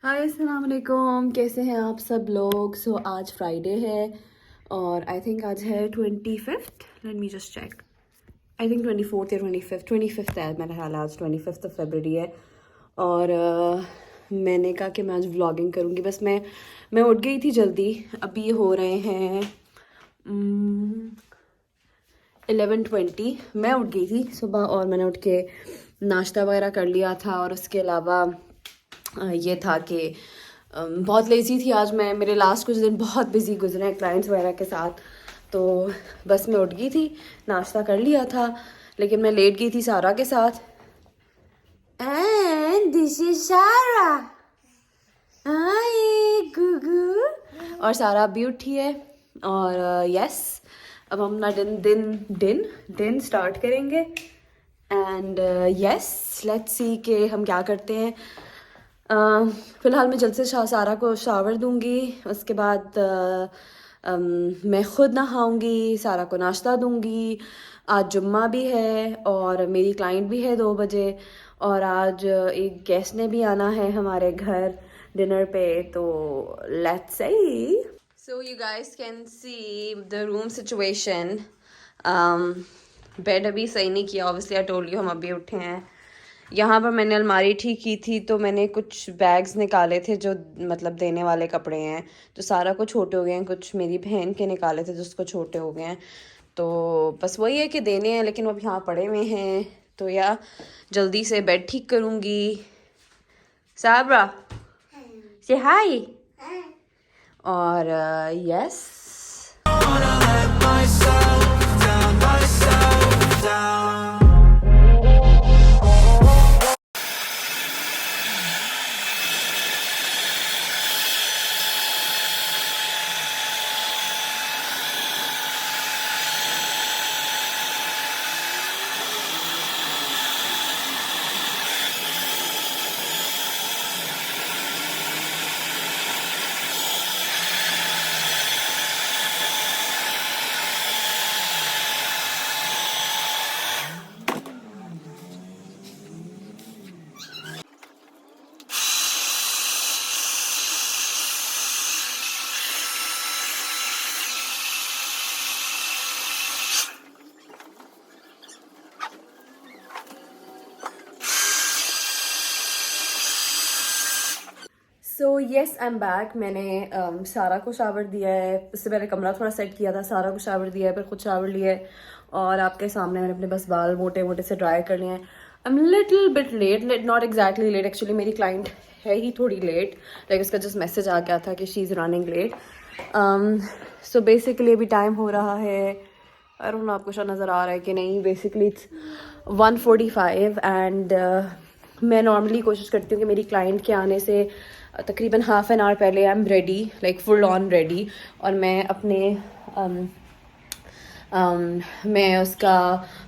हाय अस्सलाम वालेकुम, कैसे हैं आप सब लोग। आज फ्राइडे है और आई थिंक आज है 25th। Let me just check. I think 24th या 25th है मेरा ख्याल। आज 25th फरवरी है और मैंने कहा कि मैं आज व्लॉगिंग करूँगी। बस मैं उठ गई थी जल्दी। अभी हो रहे हैं 11:20। मैं उठ गई थी सुबह और मैंने उठ के नाश्ता वगैरह कर लिया था। और उसके अलावा ये था कि बहुत लेज़ी थी आज मैं। मेरे लास्ट कुछ दिन बहुत बिजी गुजरे हैं क्लाइंट्स वगैरह के साथ। तो बस मैं उठ गई थी, नाश्ता कर लिया था, लेकिन मैं लेट गई थी सारा के साथ। एंड दिस इज सारा। हाय गुगू। और सारा अभी उठी है और यस अब हम अपना दिन स्टार्ट करेंगे। एंड यस लेट्स सी कि हम क्या करते हैं। फ़िलहाल मैं जल्द से सारा को शावर दूंगी। उसके बाद मैं ख़ुद नहाऊंगी, सारा को नाश्ता दूंगी। आज जुम्मा भी है और मेरी क्लाइंट भी है 2 बजे। और आज एक गेस्ट ने भी आना है हमारे घर डिनर पे। तो let's see. So you guys can see the room situation. Bed अभी सही नहीं किया, ऑब्वियसली आई टोल्ड यू, हम अभी उठे हैं। यहाँ पर मैंने अलमारी ठीक की थी तो मैंने कुछ बैग्स निकाले थे जो मतलब देने वाले कपड़े हैं, तो सारा कुछ छोटे हो गए हैं। कुछ मेरी बहन के निकाले थे जिसको छोटे हो गए हैं। तो बस वही है कि देने हैं, लेकिन वो अब यहाँ पड़े हुए हैं। तो या जल्दी से बेड ठीक करूँगी। साबरा से हाय। और yes so yes I am back. मैंने सारा को शावर दिया है। उससे पहले कमरा थोड़ा सेट किया था, सारा को शावर दिया है, फिर खुद शावर लिया है। और आपके सामने मैंने अपने बस बाल मोटे मोटे से ड्राई कर लिए हैं। I am little bit late, not exactly late actually. मेरी क्लाइंट है ही थोड़ी लेट, लाइक उसका जस्ट मैसेज आ गया था कि she is running late. So basically अभी टाइम हो रहा है, आई डोंट नो आपको शायद नज़र आ रहा है कि नहीं, बेसिकली इट्स 1:45 एंड मैं नॉर्मली कोशिश करती हूँ कि मेरी क्लाइंट के आने से तकरीबन हाफ एन आवर पहले आई am ready, like full on ready. और मैं अपने मैं उसका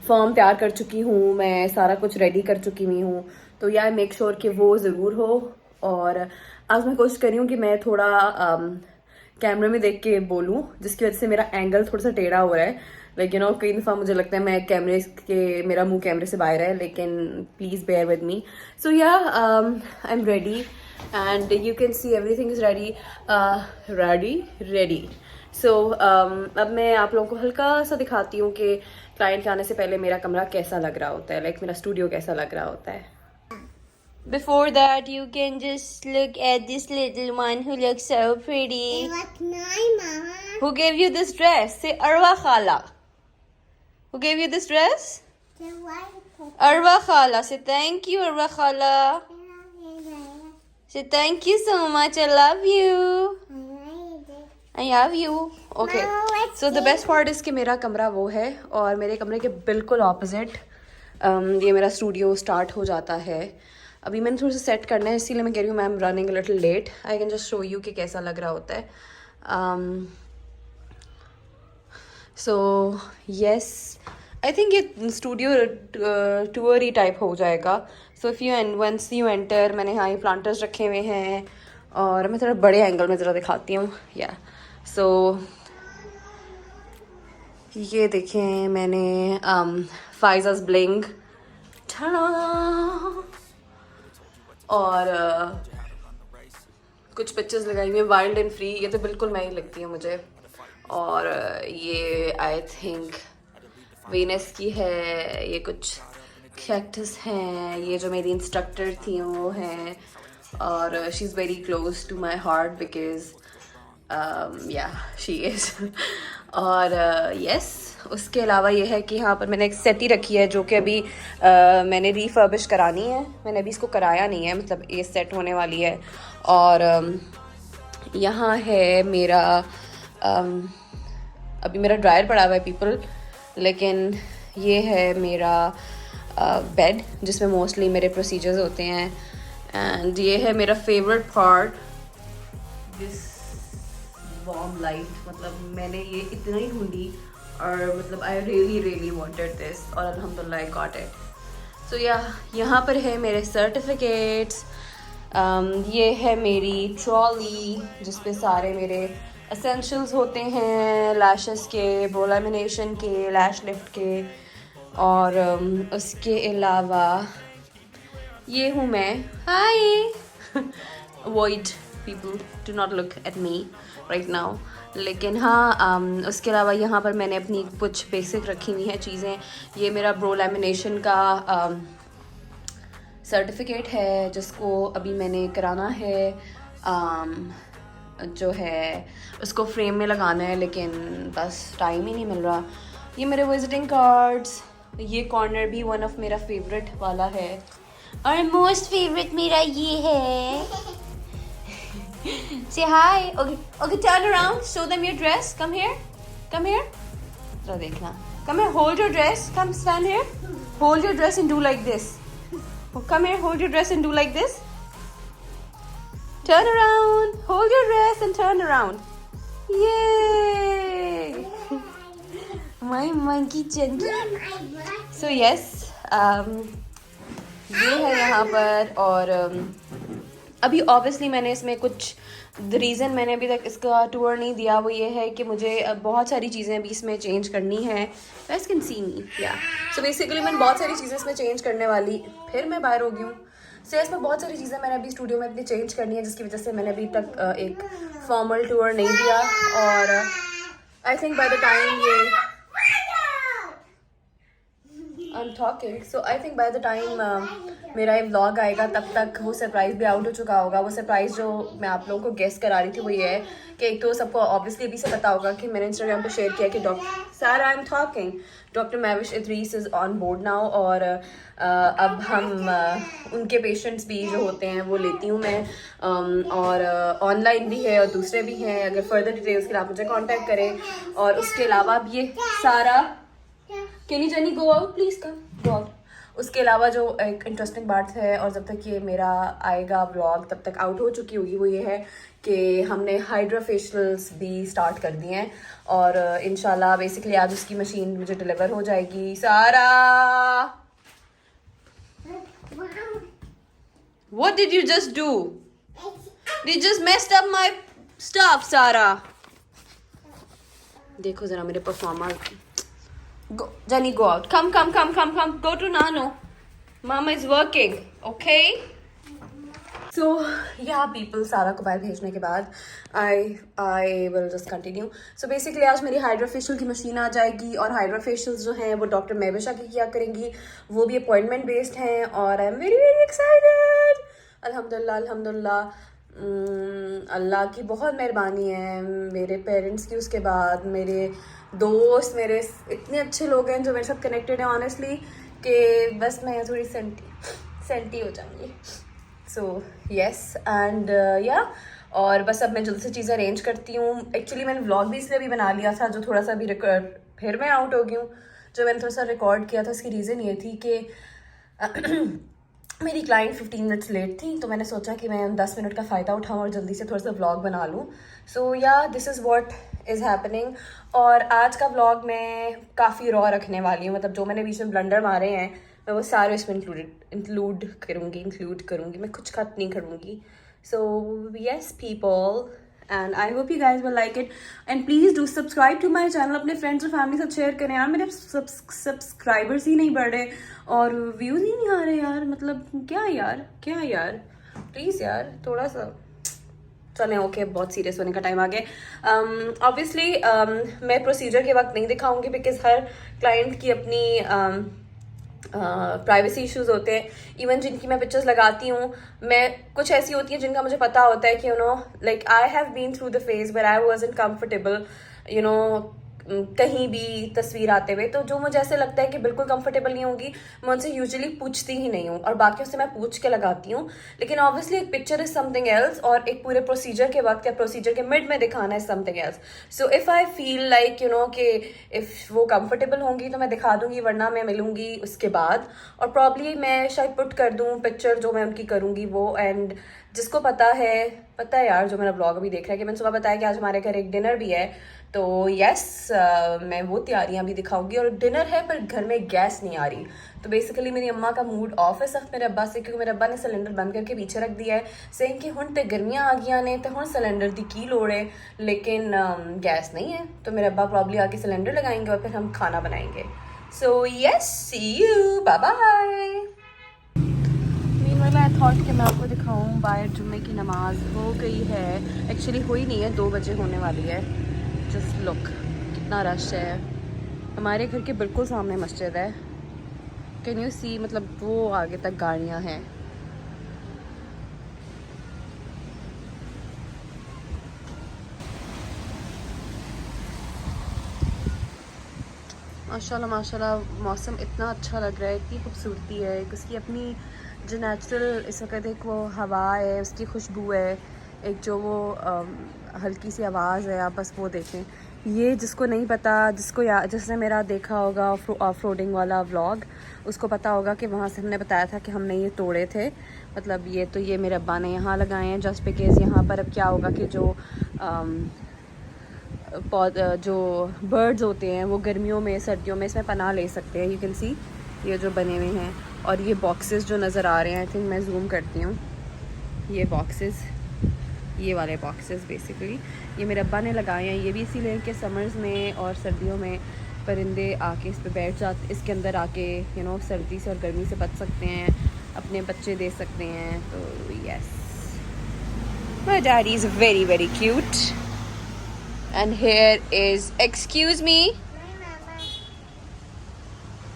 फॉर्म तैयार कर चुकी हूँ, मैं सारा कुछ रेडी कर चुकी हुई हूँ। तो या मेक श्योर कि वो ज़रूर हो। और आज मैं कोशिश कर रही हूँ कि मैं थोड़ा कैमरे में देख के बोलूँ, जिसकी वजह से मेरा एंगल थोड़ा सा टेढ़ा हो रहा है। लाइक यू नो कई दफ़ा मुझे लगता है मैं कैमरे के, मेरा मुंह कैमरे से बाहर है, लेकिन please bear with me. So yeah I am ready and you can see everything is ready. So अब मैं आप लोगों को हल्का सा दिखाती हूँ कि क्लाइंट के आने से पहले मेरा कमरा कैसा लग रहा होता है, लाइक मेरा स्टूडियो कैसा लग रहा होता है। Before that, you can just look at this little one who looks so pretty. It was my mama. Who gave you this dress? Say Arwa Khala. Who gave you this dress? The white Arwa Khala. Say thank you, Arwa Khala. Say thank you so much. I love you. I love you. Okay. So the best part is कि मेरा कमरा वो है और मेरे कमरे के बिल्कुल ऑपोजिट ये मेरा स्टूडियो स्टार्ट हो जाता है। अभी मैंने थोड़ा सा सेट करना है, इसीलिए मैं कह रही हूँ मैं am running little late. I can just show you कि कैसा लग रहा होता है। सो येस आई थिंक ये स्टूडियो टूर ही टाइप हो जाएगा। So if you once you enter, मैंने यहाँ ये प्लांटर्स रखे हुए हैं और मैं थोड़ा बड़े एंगल में ज़रा दिखाती हूँ। या सो ये देखें मैंने फाइज़ास ब्लिंग और कुछ पिक्चर्स लगाई हुई हैं वाइल्ड एंड फ्री, ये तो बिल्कुल मैं ही लगती है मुझे। और ये आई थिंक वीनस की है, ये कुछ कैक्टस हैं, ये जो मेरी इंस्ट्रक्टर थी वो हैं, और she is very close to my heart because yeah she is. और यस उसके अलावा ये है कि यहाँ पर मैंने एक सेटी रखी है जो कि अभी मैंने रिफर्बिश करानी है, मैंने अभी इसको कराया नहीं है, मतलब ये सेट होने वाली है। और यहाँ है मेरा अभी मेरा ड्रायर पड़ा हुआ है पीपल, लेकिन ये है मेरा बेड जिसमें मोस्टली मेरे प्रोसीजर्स होते हैं। एंड ये है मेरा favourite part, this warm light, मतलब मैंने ये इतना ही ढूंढी और मतलब आई रियली वांटेड दिस और अल्हम्दुलिल्लाह आई गॉट इट। सो यहाँ पर है मेरे सर्टिफिकेट्स, ये है मेरी ट्रॉली जिस पे सारे मेरे एसेंशियल्स होते हैं, लैशेस के, ब्रो लैमिनेशन के, लैश लिफ्ट के। और उसके अलावा ये हूँ मैं, hi avoid people, do not look at me right now. लेकिन हाँ उसके अलावा यहाँ पर मैंने अपनी कुछ बेसिक रखी हुई हैं चीज़ें। ये मेरा ब्रो लैमिनेशन का सर्टिफिकेट है जिसको अभी मैंने कराना है, जो है उसको फ्रेम में लगाना है, लेकिन बस टाइम ही नहीं मिल रहा। ये मेरे विजिटिंग कार्ड्स, ये कॉर्नर भी वन ऑफ मेरा फेवरेट वाला है, और मोस्ट फेवरेट मेरा ये है। Say hi. Okay, turn around, show them your dress. Come here. जरा देखना, come here, hold your dress, come stand here, hold your dress and do like this. Come here, hold your dress and do like this. Turn around, hold your dress and turn around. Yay! My monkey chunky. So yes, ये है यहाँ पर। और अभी obviously मैंने इसमें कुछ the reason मैंने अभी तक इसका टूर नहीं दिया वो ये है कि मुझे बहुत सारी चीज़ें अभी इसमें चेंज करनी है। गाइस कैन सी मी, या सो बेसिकली मैंने बहुत सारी चीज़ें इसमें चेंज करने वाली, फिर मैं बाहर हो गई हूँ। सो इसमें बहुत सारी चीज़ें मैंने अभी स्टूडियो में अपनी चेंज करनी है, जिसकी वजह से मैंने अभी तक एक फॉर्मल टूर नहीं दिया। और I think by the time ये I'm talking, so I think by the time मेरा ये व्लॉग आएगा तब तक वो सरप्राइज़ भी आउट हो चुका होगा। वो सरप्राइज़ जो मैं आप लोगों को गेस करा रही थी वो ये है कि एक तो सबको ऑब्वियसली अभी से पता होगा कि मैंने इंस्टाग्राम पे शेयर किया कि doctor Mavish Idrees is on board now. और अब हम उनके पेशेंट्स भी जो होते हैं वो लेती हूँ मैं, और ऑनलाइन भी है और दूसरे भी हैं। अगर फर्दर डिटेल्स के लिए आप मुझे कॉन्टैक्ट करें। और उसके अलावा अब ये सारा कैनी जनी go out please come go out. उसके अलावा जो एक इंटरेस्टिंग बात है, और जब तक ये मेरा आएगा व्लॉग तब तक आउट हो चुकी होगी, वो ये है कि हमने हाइड्रा फेशियल्स भी स्टार्ट कर दिए हैं। और इंशाल्लाह बेसिकली आज उसकी मशीन मुझे डिलीवर हो जाएगी। सारा what did you just do? You just messed up my stuff, सारा। देखो जरा मेरे performer. Go, Jenny, go out. Come. Go to Nano. Mama is working. Okay? So, yeah, people, सारा को बाहर भेजने के बाद I will just continue. So, basically आज मेरी हाइड्रा फेशियल की मशीन आ जाएगी, और हाइड्रा फेशियल्स जो हैं वो डॉक्टर मैविशा की किया करेंगी। वो भी अपॉइंटमेंट बेस्ड हैं, और आई एम वेरी एक्साइटेड। अल्हम्दुलिल्लाह अल्लाह की बहुत मेहरबानी है, मेरे पेरेंट्स की, उसके बाद मेरे दोस्त, मेरे इतने अच्छे लोग हैं जो मेरे साथ कनेक्टेड हैं ऑनेस्टली, कि बस मैं थोड़ी सेंटी हो जाऊंगी। सो यस एंड या और बस अब मैं जल्दी से चीज़ें अरेंज करती हूँ। एक्चुअली मैंने व्लॉग भी इसलिए भी बना लिया था जो थोड़ा सा भी फिर मैं आउट हो गई हूँ। जो मैंने थोड़ा सा रिकॉर्ड किया था उसकी रीज़न ये थी कि मेरी क्लाइंट 15 मिनट्स लेट थी, तो मैंने सोचा कि मैं 10 मिनट का फ़ायदा उठाऊँ और जल्दी से थोड़ा सा व्लॉग बना लूँ। सो या this is what is happening. और आज का व्लॉग मैं काफ़ी रॉ रखने वाली हूँ, मतलब जो मैंने बीच में ब्लंडर मारे हैं मैं वो सारे इसमें इंक्लूड करूँगी। मैं कुछ कट नहीं करूँगी। So yes people, and I hope you guys will like it, and please do subscribe to my channel. अपने फ्रेंड्स और फैमिली से शेयर करें यार। मेरे सब्सक्राइबर्स ही नहीं बढ़ रहे और व्यूज़ ही नहीं आ रहे यार। मतलब क्या यार प्लीज़ यार थोड़ा सा चलें ओके, बहुत सीरियस होने का टाइम आ गया। ऑब्वियसली मैं प्रोसीजर के वक्त नहीं दिखाऊंगी बिकॉज हर क्लाइंट की अपनी प्राइवेसी इश्यूज होते हैं। इवन जिनकी मैं पिक्चर्स लगाती हूँ, मैं कुछ ऐसी होती हैं जिनका मुझे पता होता है कि like I have been through the phase where I was uncomfortable कहीं भी तस्वीर आते हुए, तो जो मुझे ऐसे लगता है कि बिल्कुल कंफर्टेबल नहीं होगी, मैं उनसे यूजुअली पूछती ही नहीं हूँ और बाकियों से मैं पूछ के लगाती हूँ। लेकिन ऑब्वियसली एक पिक्चर इज समथिंग एल्स और एक पूरे प्रोसीजर के वक्त या प्रोसीजर के मिड में दिखाना is something else. So if I feel like कि इफ़ वो कंफर्टेबल होंगी तो मैं दिखा दूंगी, वरना मैं मिलूंगी उसके बाद। और प्रॉब्ली मैं शायद पुट कर दूँ पिक्चर जो मैं उनकी करूँगी वो। एंड जिसको पता है यार, जो मेरा ब्लॉग अभी देख रहा है, कि मैंने सुबह बताया कि आज हमारे घर एक डिनर भी है, तो यस मैं वो तैयारियां भी दिखाऊंगी। और डिनर है पर घर में गैस नहीं आ रही, तो बेसिकली मेरी अम्मा का मूड ऑफ है सख्त मेरे अब्बा से, क्योंकि मेरे अब्बा ने सिलेंडर बंद करके पीछे रख दिया है, सेइंग कि हुण ते गर्मियां आ गई ने तो हुण सिलेंडर दी की लोड़ है, लेकिन गैस नहीं है। तो मेरे अब्बा प्रॉब्ली आके सिलेंडर लगाएंगे और फिर हम खाना बनाएंगे। So yes, see you, bye bye. मैं थॉट कि मैं आपको दिखाऊं बाहर जुम्मे की नमाज हो गई है, एक्चुअली हुई नहीं है, 2 बजे होने वाली है। जस्ट लुक कितना रश है। हमारे घर के बिल्कुल सामने मस्जिद है, कैन यू सी, मतलब वो आगे तक गाड़ियां हैं। माशाल्लाह माशाल्लाह, मौसम इतना अच्छा लग रहा है, इतनी खूबसूरती है, उसकी अपनी जो नेचुरल इस वक्त एक वो हवा है, उसकी खुशबू है, एक जो वो हल्की सी आवाज़ है, आप बस वो देखें। ये जिसको नहीं पता, जिसने मेरा देखा होगा ऑफ रोडिंग वाला व्लॉग, उसको पता होगा कि वहाँ से हमने बताया था कि हमने ये तोड़े थे। मतलब ये मेरे अब्बा ने यहाँ लगाए हैं जस्ट बिकॉज़ यहाँ पर अब क्या होगा कि जो बर्ड्स होते हैं वो गर्मियों में सर्दियों में इसमें पनाह ले सकते हैं। यू कैन सी ये जो बने हुए हैं, और ये बॉक्सेस जो नज़र आ रहे हैं, आई थिंक मैं जूम करती हूँ, ये बॉक्सेस, ये वाले बॉक्सेस बेसिकली ये मेरे अब्बा ने लगाए हैं। ये भी इसीलिए कि समर्स में और सर्दियों में परिंदे आके इस पे बैठ जाते, इसके अंदर आके सर्दी से और गर्मी से बच सकते हैं, अपने बच्चे दे सकते हैं। तो yes, my daddy is very very cute. And here is, excuse me. My mama.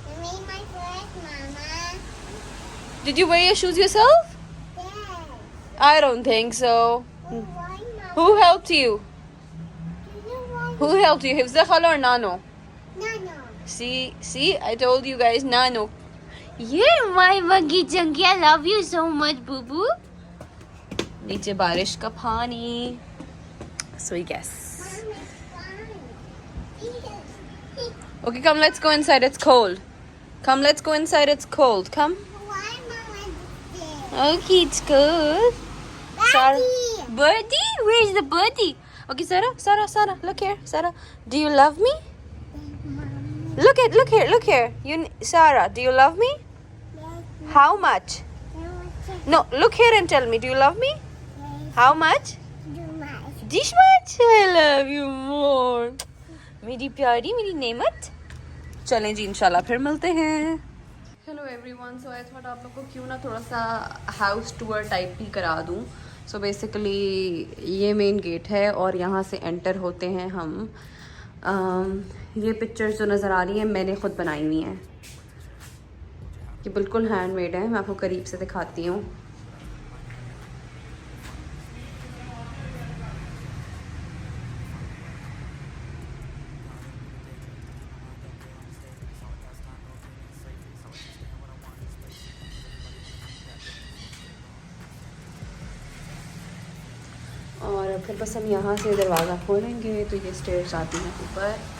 I made my dress, Mama. Did you wear your shoes yourself? Yes. I don't think so. Oh, why, Mama? Who helped you? Do you want Who helped you? Hifza Khala or Nano? Nano? See, I told you guys, Nano. Yeah, my muggy chunky, I love you so much, boo boo. नीचे बारिश का पानी. So yes. Mom, it's fine. Okay, come, let's go inside. It's cold. Come, let's go inside. It's cold. Come. Why, Mama, this? Okay, it's good. Daddy! Birdie? Where's the birdie? Okay, Sarah, look here. Sarah, do you love me? Mom, Look here. Sarah, do you love me? yes, How much? No, look here and tell me, do you love me? yes, How much? do much. This much? I love you more. मेरी प्यारी, मेरी नेमत। चलें जी, इंशाल्लाह फिर मिलते हैं। Hello everyone, so I thought आप लोग को क्यों ना थोड़ा सा हाउस टूर टाइप भी करा दूं। सो बेसिकली ये मेन गेट है और यहाँ से एंटर होते हैं हम। ये पिक्चर्स जो नज़र आ रही हैं मैंने ख़ुद बनाई हुई हैं, ये बिल्कुल हैंडमेड है। मैं आपको करीब से दिखाती हूँ। और फिर बस हम यहाँ से दरवाज़ा खोलेंगे तो ये स्टेयर्स आती हैं ऊपर।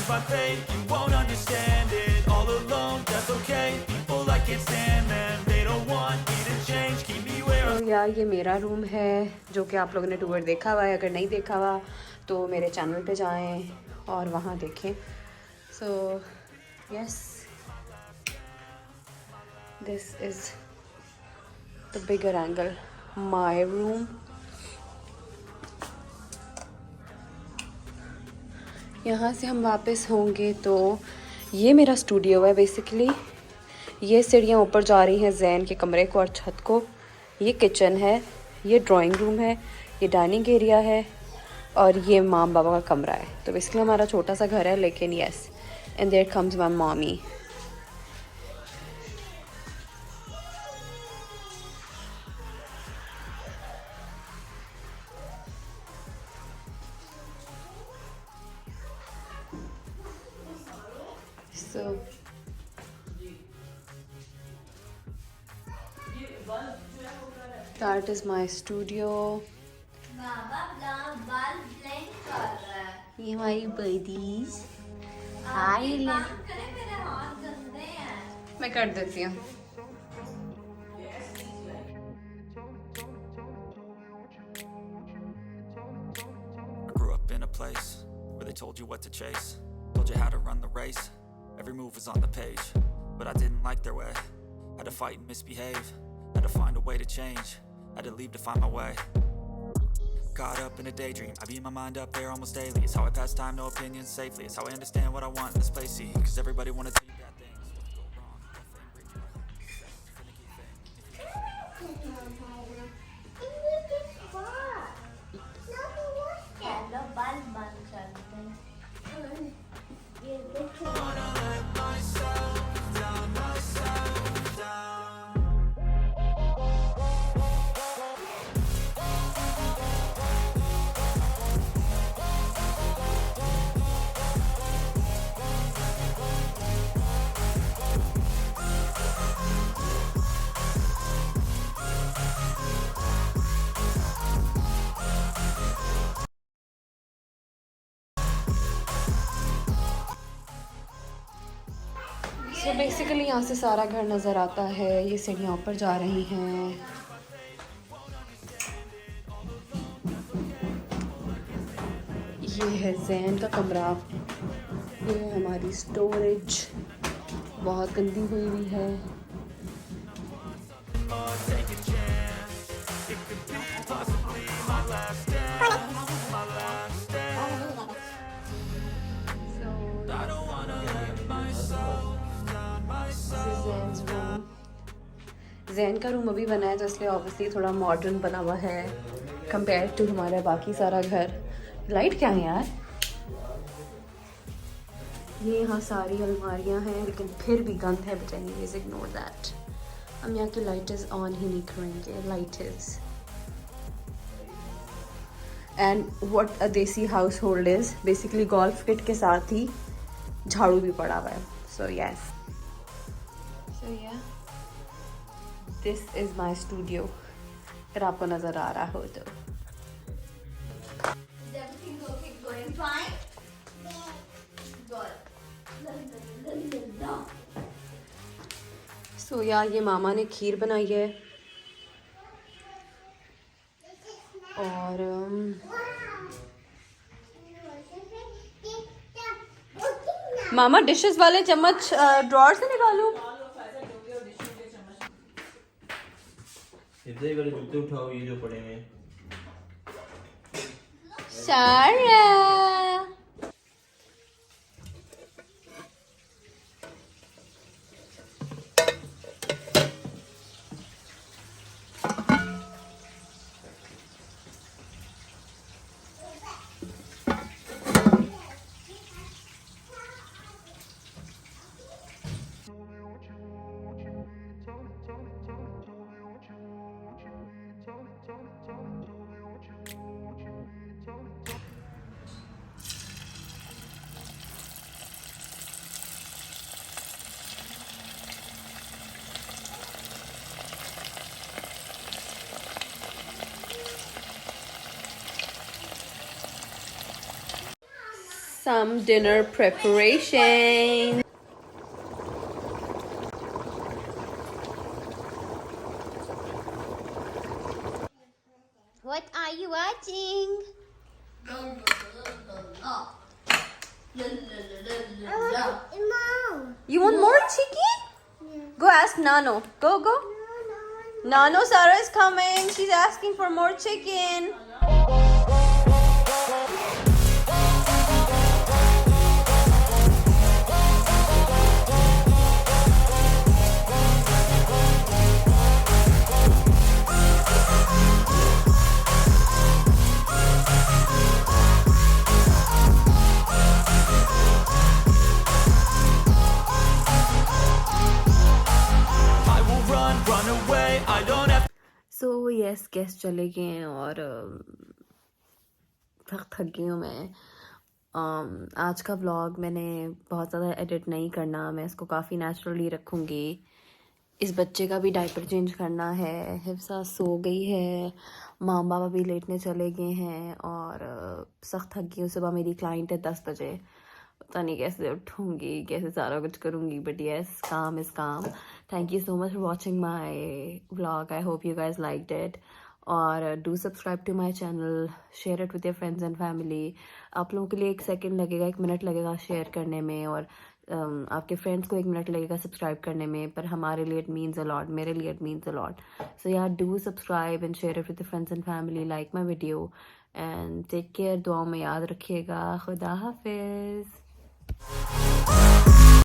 things by fate, you won't understand it. All alone, that's okay. People I can't stand them, they don't want me to change. Keep me where तो यार ये मेरा रूम है जो कि आप लोगों ने टूर देखा हुआ है। अगर नहीं देखा हुआ तो मेरे चैनल पे जाएं और वहाँ देखें। So yes, this is the bigger angle my room. यहाँ से हम वापस होंगे तो ये मेरा स्टूडियो है बेसिकली। ये सीढ़ियाँ ऊपर जा रही हैं जैन के कमरे को और छत को। ये किचन है, ये ड्राइंग रूम है, ये डाइनिंग एरिया है और ये माम बाबा का कमरा है। तो बेसिकली हमारा छोटा सा घर है, लेकिन yes, and there comes my mommy. So that is my studio. ये हमारी बडीज। हाय, मैं कर देती हूँ। I grew up in a place where they told you what to chase, told you how to run the race. Every move was on the page, but I didn't like their way. Had to fight and misbehave, had to find a way to change, had to leave to find my way. Caught up in a daydream, I beat my mind up there almost daily. It's how I pass time, no opinions safely. It's how I understand what I want in this place, see. Cause everybody wanna tell you bad things, what could go wrong, nothing bring you तो basically यहाँ से सारा घर नज़र आता है। ये सीढ़ियाँ ऊपर जा रही हैं। ये है जैन का कमरा। ये है हमारी स्टोरेज, बहुत गंदी हुई हुई है। जैन का रूम अभी बना है तो इसलिए ऑब्वियसली थोड़ा मॉडर्न बना हुआ है कंपेयर टू हमारा बाकी सारा घर। लाइट क्या है यार? ये यहाँ सारी अलमारियाँ हैं लेकिन फिर भी गंद है, बट एनीवेज इग्नोर दैट। हम यहाँ की लाइट इज़ ऑन ही नहीं करेंगे। Light is and what a desi household is basically golf kit के साथ ही झाड़ू भी पड़ा हुआ है। सो यस, सो या दिस इज़ माई स्टूडियो, अगर आपको नज़र आ रहा हो तो। सो यार ये मामा ने खीर बनाई है और मामा डिशेस वाले चम्मच ड्रॉर से निकालूं? इधर ही वाले जूते उठाओ, ये जो पड़े हैं। सारा some dinner preparation. What are you watching? Mom. You want more chicken? Go ask Nano. Go. Nano, Sarah is coming. She's asking for more chicken. I will run away, I don't have So yes, guest चले गए हैं और थक गई हूँ मैं. आज का व्लॉग मैंने बहुत ज़्यादा एडिट नहीं करना, मैं इसको काफ़ी नेचुरली रखूँगी. इस बच्चे का भी डायपर चेंज करना है. हिफ्सा सो गई है, माँ बाबा भी लेटने चले गए हैं और सख्त थक गई हूँ. सुबह मेरी क्लाइंट है 10 बजे. पता नहीं कैसे उठूँगी, कैसे सारा कुछ करूँगी, बट येस, काम इज़ काम. Thank you so much for watching my vlog. I hope you guys liked it. और do subscribe to my channel, share it with your friends and family. आप लोगों के लिए 1 सेकेंड लगेगा, 1 मिनट लगेगा share करने में, और आपके फ्रेंड्स को 1 मिनट लगेगा सब्सक्राइब करने में, पर हमारे लिए इट मीन्स अ लॉट, मेरे लिए it means a lot. So यार, do subscribe and share it with your friends and family. Like my video and take care. दुआ में याद रखिएगा. खुदा हाफिज़.